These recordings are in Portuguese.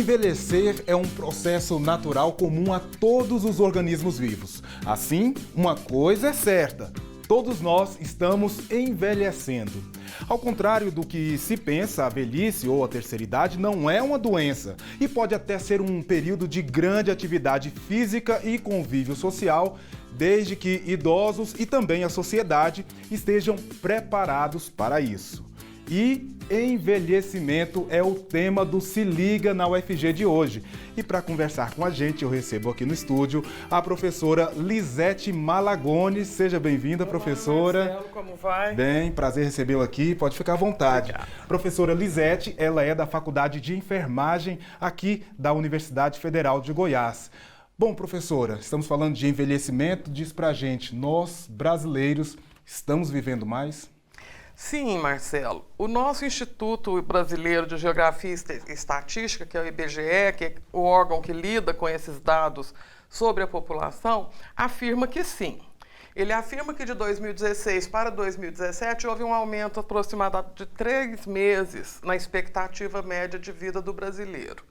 Envelhecer é um processo natural comum a todos os organismos vivos. Assim, uma coisa é certa: todos nós estamos envelhecendo. Ao contrário do que se pensa, a velhice ou a terceira idade não é uma doença e pode até ser um período de grande atividade física e convívio social, desde que idosos e também a sociedade estejam preparados para isso. E envelhecimento é o tema do Se Liga na UFG de hoje. E para conversar com a gente, eu recebo aqui no estúdio a professora Lisete Malagone. Seja bem-vinda, professora. Marcelo, como vai? Bem, prazer recebê-la aqui. Pode ficar à vontade. Obrigada. Professora Lisete, ela é da Faculdade de Enfermagem aqui da Universidade Federal de Goiás. Bom, professora, estamos falando de envelhecimento. Diz pra gente, nós, brasileiros, estamos vivendo mais? Sim, Marcelo. O nosso Instituto Brasileiro de Geografia e Estatística, que é o IBGE, que é o órgão que lida com esses dados sobre a população, afirma que sim. Ele afirma que de 2016 para 2017 houve um aumento aproximado de 3 meses na expectativa média de vida do brasileiro.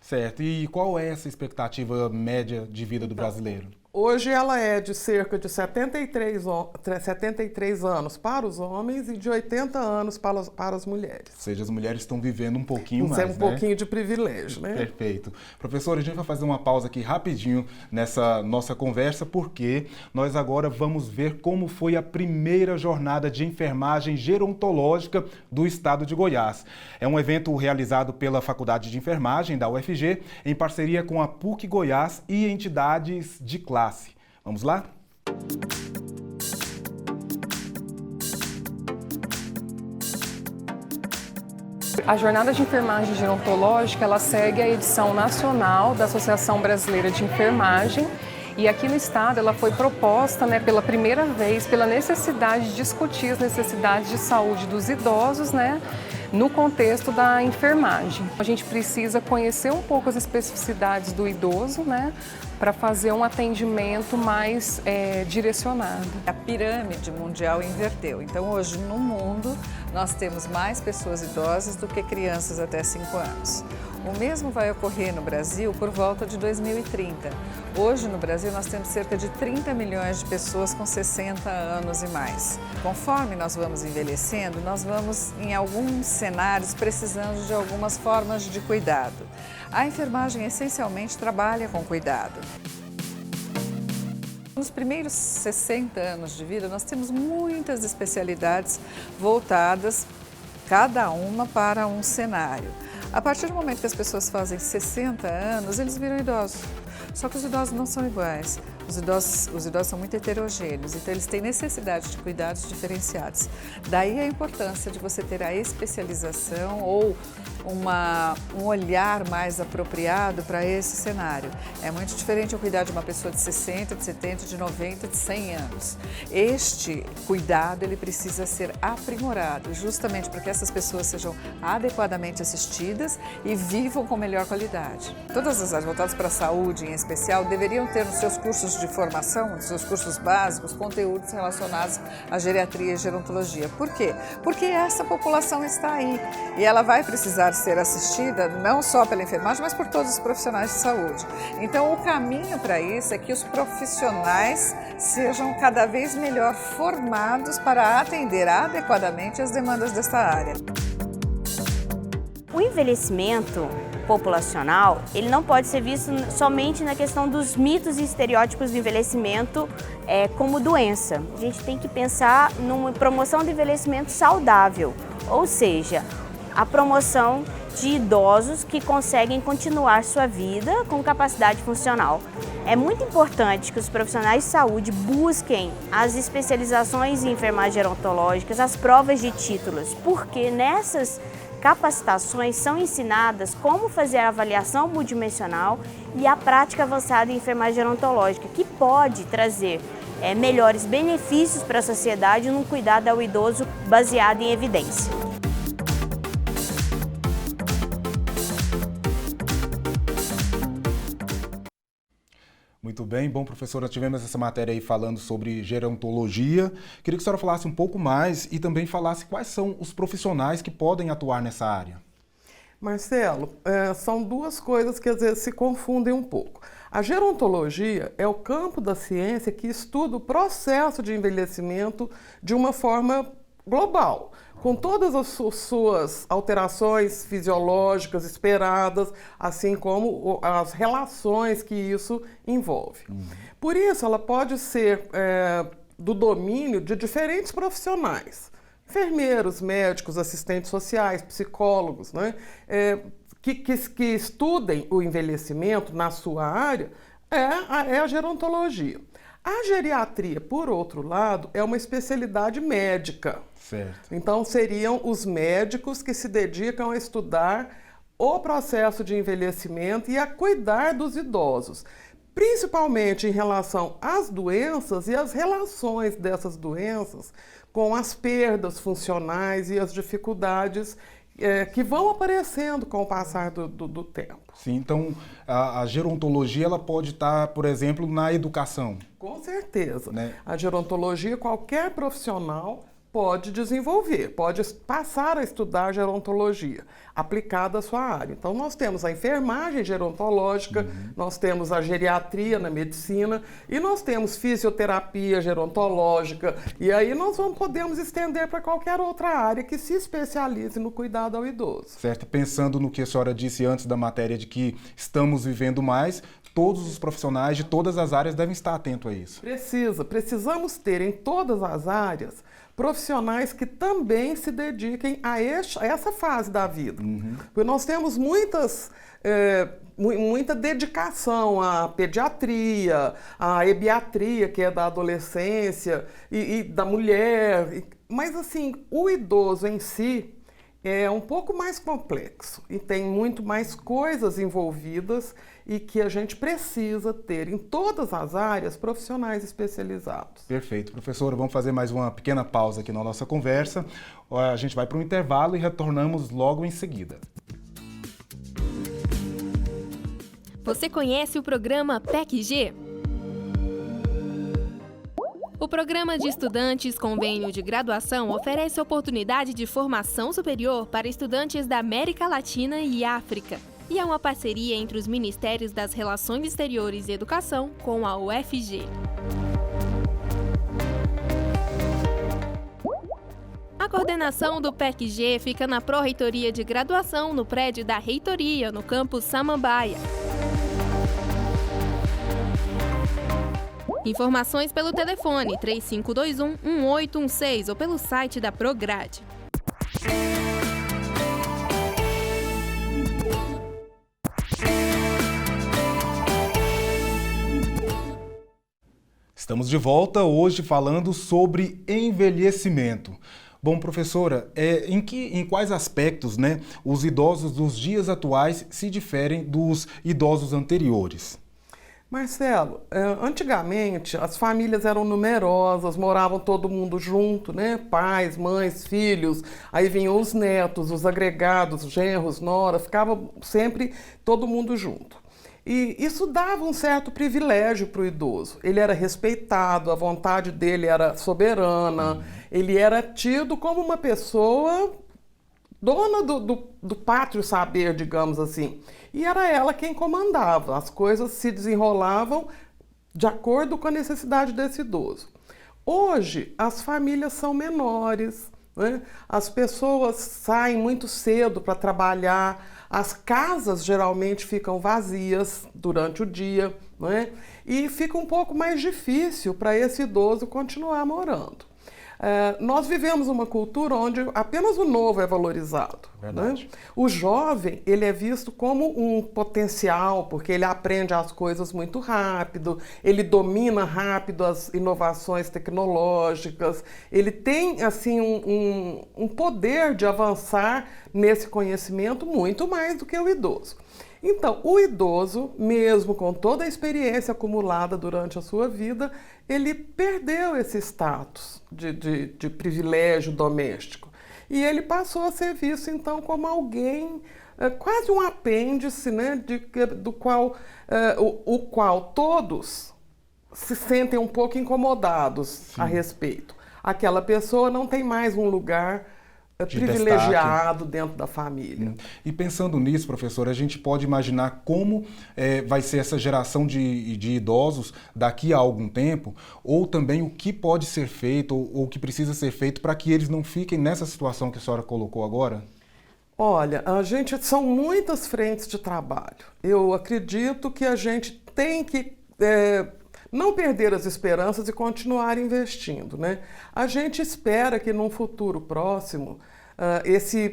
Certo. E qual é essa expectativa média de vida do brasileiro? Hoje ela é de cerca de 73 anos para os homens e de 80 anos para as mulheres. Ou seja, as mulheres estão vivendo um pouquinho mais, né? Um pouquinho de privilégio, né? Perfeito. Professora, a gente vai fazer uma pausa aqui rapidinho nessa nossa conversa, porque nós agora vamos ver como foi a primeira jornada de enfermagem gerontológica do estado de Goiás. É um evento realizado pela Faculdade de Enfermagem da UFG, em parceria com a PUC Goiás e entidades de classe. Vamos lá? A jornada de enfermagem gerontológica, ela segue a edição nacional da Associação Brasileira de Enfermagem. E aqui no estado ela foi proposta, pela primeira vez, pela necessidade de discutir as necessidades de saúde dos idosos, no contexto da enfermagem. A gente precisa conhecer um pouco as especificidades do idoso, para fazer um atendimento mais direcionado. A pirâmide mundial inverteu. Então, hoje no mundo, nós temos mais pessoas idosas do que crianças até 5 anos. O mesmo vai ocorrer no Brasil por volta de 2030. Hoje, no Brasil, nós temos cerca de 30 milhões de pessoas com 60 anos e mais. Conforme nós vamos envelhecendo, nós vamos, em alguns cenários, precisando de algumas formas de cuidado. A enfermagem, essencialmente, trabalha com cuidado. Nos primeiros 60 anos de vida, nós temos muitas especialidades voltadas, cada uma para um cenário. A partir do momento que as pessoas fazem 60 anos, eles viram idosos. Só que os idosos não são iguais. Os idosos são muito heterogêneos, então eles têm necessidade de cuidados diferenciados. Daí a importância de você ter a especialização ou um olhar mais apropriado para esse cenário. É muito diferente eu cuidar de uma pessoa de 60, de 70, de 90, de 100 anos. Este cuidado ele precisa ser aprimorado, justamente para que essas pessoas sejam adequadamente assistidas e vivam com melhor qualidade. Todas as áreas voltadas para a saúde, em especial, deveriam ter nos seus cursos de formação, nos seus cursos básicos, conteúdos relacionados à geriatria e gerontologia. Por quê? Porque essa população está aí e ela vai precisar ser assistida não só pela enfermagem, mas por todos os profissionais de saúde. Então, o caminho para isso é que os profissionais sejam cada vez melhor formados para atender adequadamente as demandas desta área. O envelhecimento populacional, ele não pode ser visto somente na questão dos mitos e estereótipos do envelhecimento como doença. A gente tem que pensar numa promoção do envelhecimento saudável, ou seja, a promoção de idosos que conseguem continuar sua vida com capacidade funcional. É muito importante que os profissionais de saúde busquem as especializações em enfermagem gerontológicas, as provas de títulos, porque nessas capacitações são ensinadas como fazer a avaliação multidimensional e a prática avançada em enfermagem gerontológica, que pode trazer melhores benefícios para a sociedade num cuidado ao idoso baseado em evidência. Muito bem. Bom, professora, tivemos essa matéria aí falando sobre gerontologia. Queria que a senhora falasse um pouco mais e também falasse quais são os profissionais que podem atuar nessa área. Marcelo, são duas coisas que às vezes se confundem um pouco. A gerontologia é o campo da ciência que estuda o processo de envelhecimento de uma forma global, com todas as suas alterações fisiológicas esperadas, assim como as relações que isso envolve. Por isso, ela pode ser do domínio de diferentes profissionais. Enfermeiros, médicos, assistentes sociais, psicólogos, né? Que estudem o envelhecimento na sua área, é a gerontologia. A geriatria, por outro lado, é uma especialidade médica. Certo. Então, seriam os médicos que se dedicam a estudar o processo de envelhecimento e a cuidar dos idosos, principalmente em relação às doenças e às relações dessas doenças com as perdas funcionais e as dificuldades que vão aparecendo com o passar do tempo. Sim, então a gerontologia ela pode estar, por exemplo, na educação. Com certeza. Né? A gerontologia, qualquer profissional pode desenvolver, pode passar a estudar gerontologia aplicada à sua área. Então, nós temos a enfermagem gerontológica, nós temos a geriatria na medicina e nós temos fisioterapia gerontológica. E aí nós podemos estender para qualquer outra área que se especialize no cuidado ao idoso. Certo. Pensando no que a senhora disse antes da matéria de que estamos vivendo mais, todos os profissionais de todas as áreas devem estar atentos a isso. Precisamos ter em todas as áreas profissionais que também se dediquem a essa fase da vida. Porque nós temos muita dedicação à pediatria, à ebiatria, que é da adolescência e da mulher. Mas, assim, o idoso em si é um pouco mais complexo e tem muito mais coisas envolvidas e que a gente precisa ter em todas as áreas profissionais especializados. Perfeito. Professora, vamos fazer mais uma pequena pausa aqui na nossa conversa. A gente vai para um intervalo e retornamos logo em seguida. Você conhece o programa PEC-G? O Programa de Estudantes Convênio de Graduação oferece oportunidade de formação superior para estudantes da América Latina e África. E é uma parceria entre os Ministérios das Relações Exteriores e Educação com a UFG. A coordenação do PEC-G fica na Pró-Reitoria de Graduação, no prédio da Reitoria, no campus Samambaia. Informações pelo telefone 3521-1816 ou pelo site da Prograde. Estamos de volta hoje falando sobre envelhecimento. Bom, professora, em quais aspectos, né, os idosos dos dias atuais se diferem dos idosos anteriores? Marcelo, antigamente as famílias eram numerosas, moravam todo mundo junto, né? Pais, mães, filhos, aí vinham os netos, os agregados, genros, noras, ficava sempre todo mundo junto. E isso dava um certo privilégio para o idoso. Ele era respeitado, a vontade dele era soberana, ele era tido como uma pessoa dona do pátrio saber, digamos assim. E era ela quem comandava. As coisas se desenrolavam de acordo com a necessidade desse idoso. Hoje, as famílias são menores, né? As pessoas saem muito cedo para trabalhar, as casas geralmente ficam vazias durante o dia, né? E fica um pouco mais difícil para esse idoso continuar morando. Nós vivemos uma cultura onde apenas o novo é valorizado. Verdade. Né? O jovem, ele é visto como um potencial, porque ele aprende as coisas muito rápido, ele domina rápido as inovações tecnológicas, ele tem assim um poder de avançar nesse conhecimento muito mais do que o idoso. Então, o idoso, mesmo com toda a experiência acumulada durante a sua vida, ele perdeu esse status de privilégio doméstico. E ele passou a ser visto, então, como alguém, quase um apêndice, né, do qual, o qual todos se sentem um pouco incomodados. Sim. A respeito. Aquela pessoa não tem mais um lugar privilegiado dentro da família. E pensando nisso, professora, a gente pode imaginar como vai ser essa geração de idosos daqui a algum tempo, ou também o que pode ser feito ou o que precisa ser feito para que eles não fiquem nessa situação que a senhora colocou agora? Olha, são muitas frentes de trabalho. Eu acredito que a gente tem que não perder as esperanças e continuar investindo, né? A gente espera que num futuro próximo,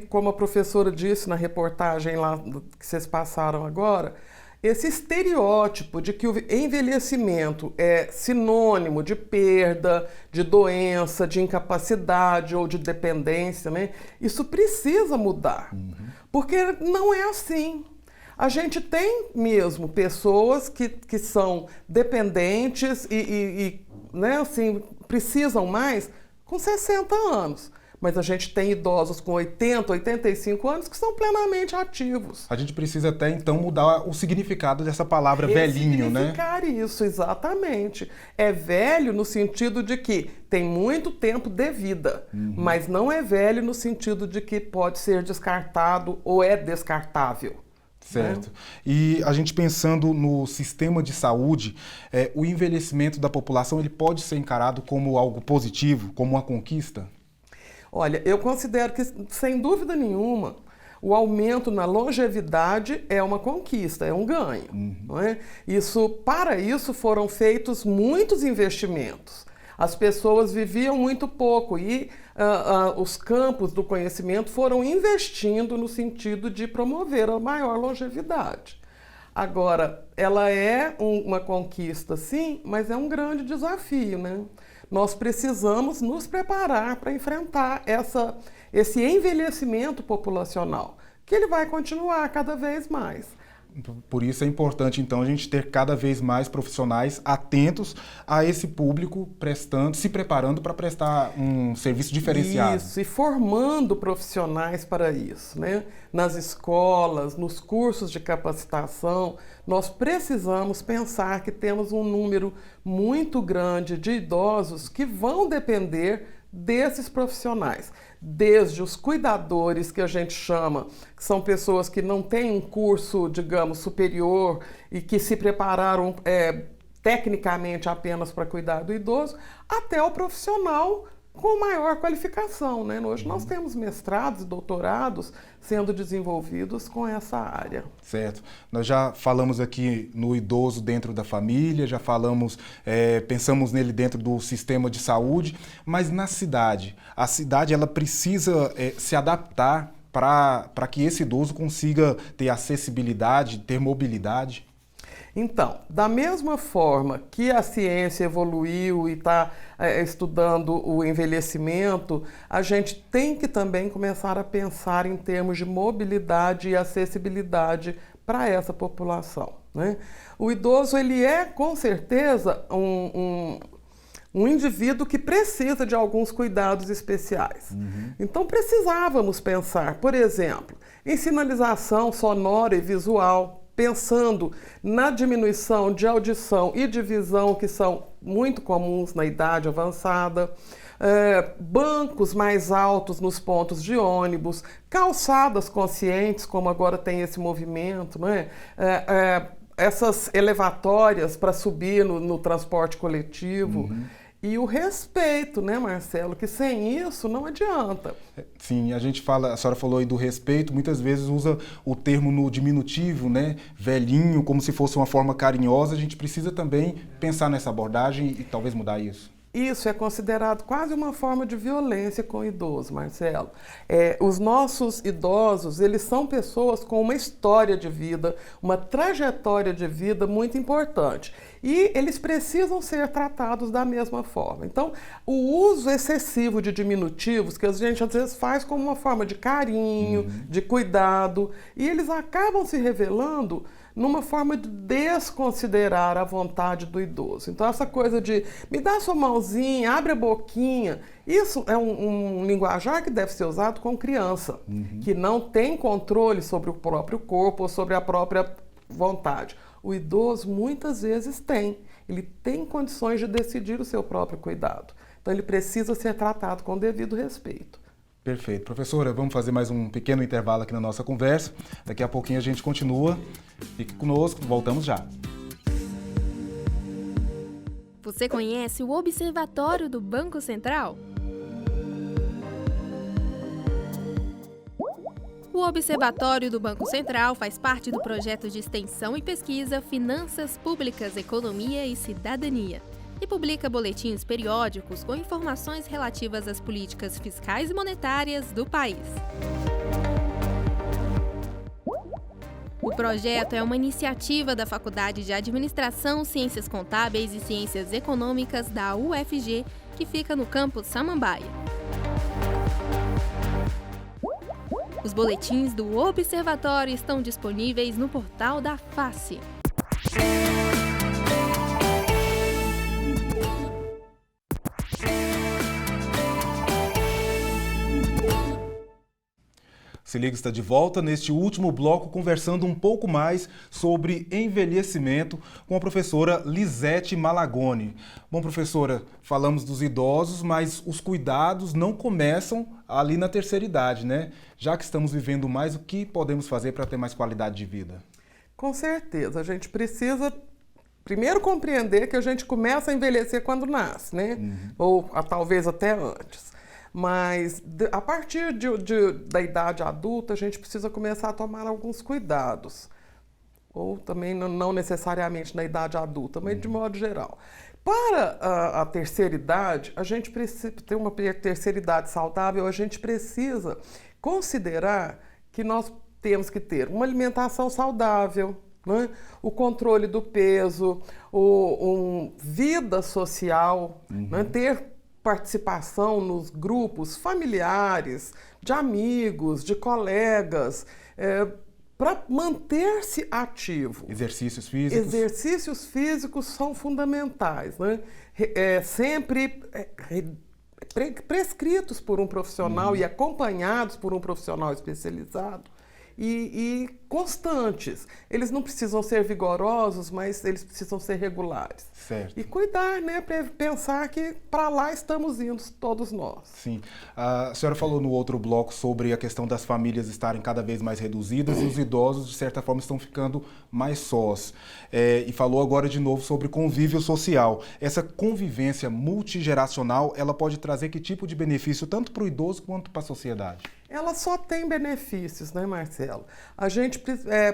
como a professora disse na reportagem lá que vocês passaram agora, esse estereótipo de que o envelhecimento é sinônimo de perda, de doença, de incapacidade ou de dependência, né? Isso precisa mudar, porque não é assim. A gente tem mesmo pessoas que são dependentes né, assim, precisam mais com 60 anos. Mas a gente tem idosos com 80, 85 anos que são plenamente ativos. A gente precisa até, então, mudar o significado dessa palavra velhinho, né? Significar isso, exatamente. É velho no sentido de que tem muito tempo de vida, mas não é velho no sentido de que pode ser descartado ou é descartável. Certo. E a gente pensando no sistema de saúde, o envelhecimento da população ele pode ser encarado como algo positivo, como uma conquista? Olha, eu considero que, sem dúvida nenhuma, o aumento na longevidade é uma conquista, é um ganho. Não é? Para isso foram feitos muitos investimentos. As pessoas viviam muito pouco e os campos do conhecimento foram investindo no sentido de promover a maior longevidade. Agora, ela é uma conquista, sim, mas é um grande desafio, né? Nós precisamos nos preparar para enfrentar esse envelhecimento populacional, que ele vai continuar cada vez mais. Por isso é importante, então, a gente ter cada vez mais profissionais atentos a esse público, se preparando para prestar um serviço diferenciado. Isso, e formando profissionais para isso, né? Nas escolas, nos cursos de capacitação, nós precisamos pensar que temos um número muito grande de idosos que vão depender desses profissionais, desde os cuidadores, que a gente chama, que são pessoas que não têm um curso, digamos, superior e que se prepararam tecnicamente apenas para cuidar do idoso, até o profissional com maior qualificação, né? Hoje nós temos mestrados e doutorados sendo desenvolvidos com essa área. Certo. Nós já falamos aqui no idoso dentro da família, já pensamos nele dentro do sistema de saúde, mas na cidade, a cidade ela precisa se adaptar para que esse idoso consiga ter acessibilidade, ter mobilidade. Então, da mesma forma que a ciência evoluiu e está estudando o envelhecimento, a gente tem que também começar a pensar em termos de mobilidade e acessibilidade para essa população, né? O idoso, ele é, com certeza, um indivíduo que precisa de alguns cuidados especiais. Então, precisávamos pensar, por exemplo, em sinalização sonora e visual, pensando na diminuição de audição e de visão, que são muito comuns na idade avançada, bancos mais altos nos pontos de ônibus, calçadas conscientes, como agora tem esse movimento, né? Essas elevatórias para subir no transporte coletivo. E o respeito, né, Marcelo? Que sem isso não adianta. Sim, a senhora falou aí do respeito, muitas vezes usa o termo no diminutivo, né? Velhinho, como se fosse uma forma carinhosa. A gente precisa também pensar nessa abordagem e talvez mudar isso. Isso é considerado quase uma forma de violência com o idoso, Marcelo. Os nossos idosos, eles são pessoas com uma história de vida, uma trajetória de vida muito importante. E eles precisam ser tratados da mesma forma. Então, o uso excessivo de diminutivos, que a gente às vezes faz como uma forma de carinho, de cuidado, e eles acabam se revelando numa forma de desconsiderar a vontade do idoso. Então, essa coisa de me dá sua mãozinha, abre a boquinha, isso é um linguajar que deve ser usado com criança, que não tem controle sobre o próprio corpo ou sobre a própria vontade. O idoso muitas vezes ele tem condições de decidir o seu próprio cuidado. Então, ele precisa ser tratado com devido respeito. Perfeito. Professora, vamos fazer mais um pequeno intervalo aqui na nossa conversa. Daqui a pouquinho a gente continua. Fique conosco, voltamos já. Você conhece o Observatório do Banco Central? O Observatório do Banco Central faz parte do projeto de extensão e pesquisa Finanças Públicas, Economia e Cidadania e publica boletins periódicos com informações relativas às políticas fiscais e monetárias do país. O projeto é uma iniciativa da Faculdade de Administração, Ciências Contábeis e Ciências Econômicas da UFG, que fica no campus Samambaia. Os boletins do Observatório estão disponíveis no portal da Face. Se Liga está de volta neste último bloco conversando um pouco mais sobre envelhecimento com a professora Lisete Malagoni. Bom, professora, falamos dos idosos, mas os cuidados não começam ali na terceira idade, né? Já que estamos vivendo mais, o que podemos fazer para ter mais qualidade de vida? Com certeza, a gente precisa primeiro compreender que a gente começa a envelhecer quando nasce, né? Ou talvez até antes. Mas a partir da idade adulta, a gente precisa começar a tomar alguns cuidados. Ou também não necessariamente na idade adulta, mas de modo geral. Para a terceira idade, a gente precisa ter uma terceira idade saudável, a gente precisa considerar que nós temos que ter uma alimentação saudável, né? O controle do peso, vida social, né? Ter participação nos grupos familiares, de amigos, de colegas, para manter-se ativo. Exercícios físicos? Exercícios físicos são fundamentais, né? Sempre prescritos por um profissional e acompanhados por um profissional especializado. E constantes. Eles não precisam ser vigorosos, mas eles precisam ser regulares. Certo. E cuidar, né? Pensar que para lá estamos indo todos nós. Sim. A senhora falou no outro bloco sobre a questão das famílias estarem cada vez mais reduzidas e os idosos, de certa forma, estão ficando mais sós. E falou agora de novo sobre convívio social. Essa convivência multigeracional, ela pode trazer que tipo de benefício tanto para o idoso quanto para a sociedade? Ela só tem benefícios, né, Marcelo? A gente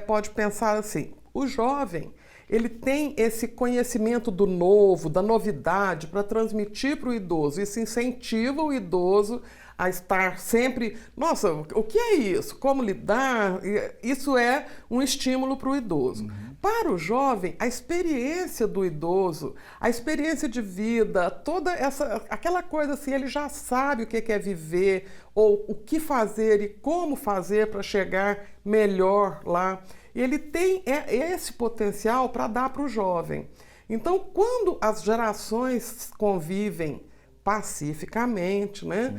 pode pensar assim, o jovem, ele tem esse conhecimento do novo, da novidade para transmitir para o idoso. Isso incentiva o idoso a estar sempre, nossa, o que é isso? Como lidar? Isso é um estímulo para o idoso. Para o jovem, a experiência do idoso, a experiência de vida, aquela coisa assim, ele já sabe o que é viver, ou o que fazer e como fazer para chegar melhor lá. E ele tem esse potencial para dar para o jovem. Então, quando as gerações convivem pacificamente, né?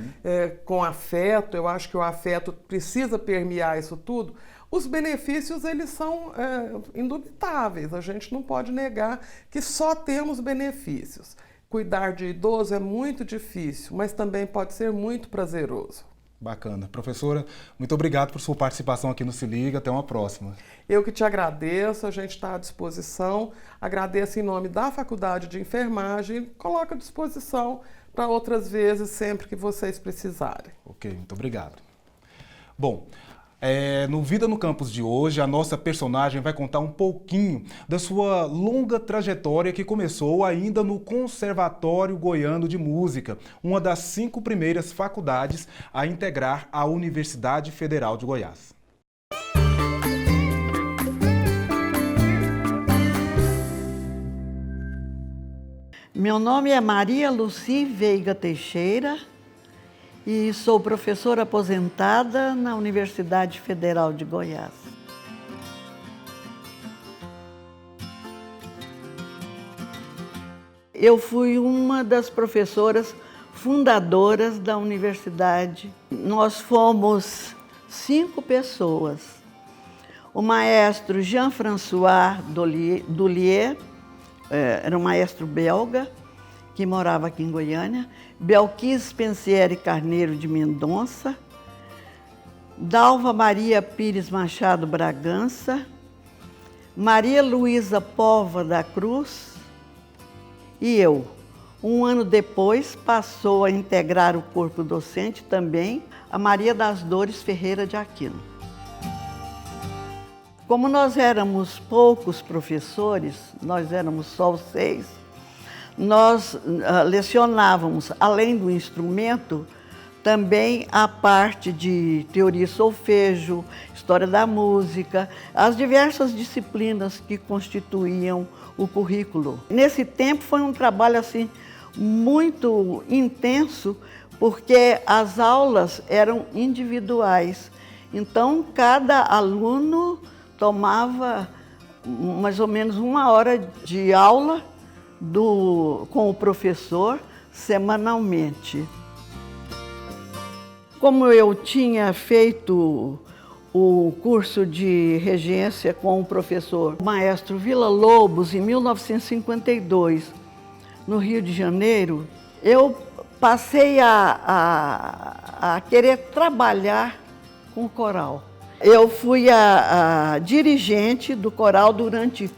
Com afeto, eu acho que o afeto precisa permear isso tudo, os benefícios eles são indubitáveis, a gente não pode negar que só temos benefícios. Cuidar de idoso é muito difícil, mas também pode ser muito prazeroso. Bacana. Professora, muito obrigado por sua participação aqui no Se Liga. Até uma próxima. Eu que te agradeço, a gente está à disposição. Agradeço em nome da Faculdade de Enfermagem e coloco à disposição para outras vezes, sempre que vocês precisarem. Ok, muito obrigado. Bom, no Vida no Campus de hoje, a nossa personagem vai contar um pouquinho da sua longa trajetória que começou ainda no Conservatório Goiano de Música, uma das 5 primeiras faculdades a integrar a Universidade Federal de Goiás. Meu nome é Maria Luci Veiga Teixeira e sou professora aposentada na Universidade Federal de Goiás. Eu fui uma das professoras fundadoras da universidade. Nós fomos 5 pessoas. O maestro Jean-François Doulier, era um maestro belga, que morava aqui em Goiânia, Belquis Pensieri Carneiro de Mendonça, Dalva Maria Pires Machado Bragança, Maria Luísa Pova da Cruz e eu. Um ano depois, passou a integrar o corpo docente também a Maria das Dores Ferreira de Aquino. Como nós éramos poucos professores, nós éramos só os 6, nós lecionávamos, além do instrumento, também a parte de teoria e solfejo, história da música, as diversas disciplinas que constituíam o currículo. Nesse tempo foi um trabalho assim muito intenso, porque as aulas eram individuais. Então, cada aluno tomava mais ou menos 1 hora de aula com o professor semanalmente. Como eu tinha feito o curso de regência com o professor maestro Vila Lobos em 1952, no Rio de Janeiro, eu passei a querer trabalhar com o coral. Eu fui a dirigente do coral durante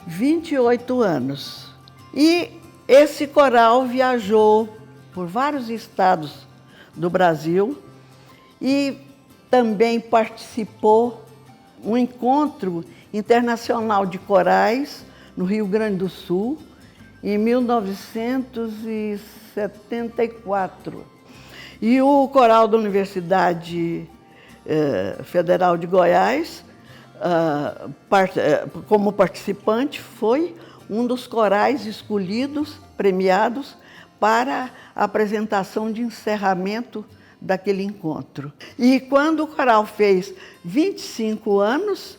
28 anos. E esse coral viajou por vários estados do Brasil e também participou de um encontro internacional de corais no Rio Grande do Sul, em 1974. E o coral da Universidade Federal de Goiás, como participante, foi um dos corais escolhidos, premiados, para a apresentação de encerramento daquele encontro. E quando o coral fez 25 anos,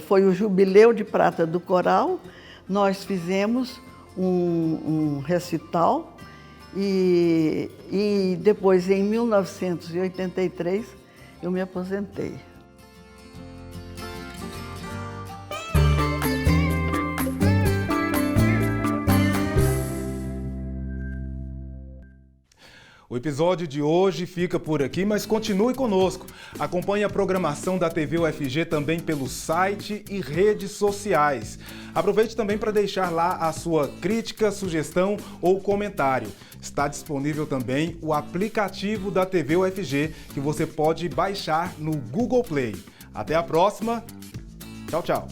foi o jubileu de prata do coral, nós fizemos um recital e depois, em 1983, eu me aposentei. O episódio de hoje fica por aqui, mas continue conosco. Acompanhe a programação da TV UFG também pelo site e redes sociais. Aproveite também para deixar lá a sua crítica, sugestão ou comentário. Está disponível também o aplicativo da TV UFG, que você pode baixar no Google Play. Até a próxima. Tchau, tchau.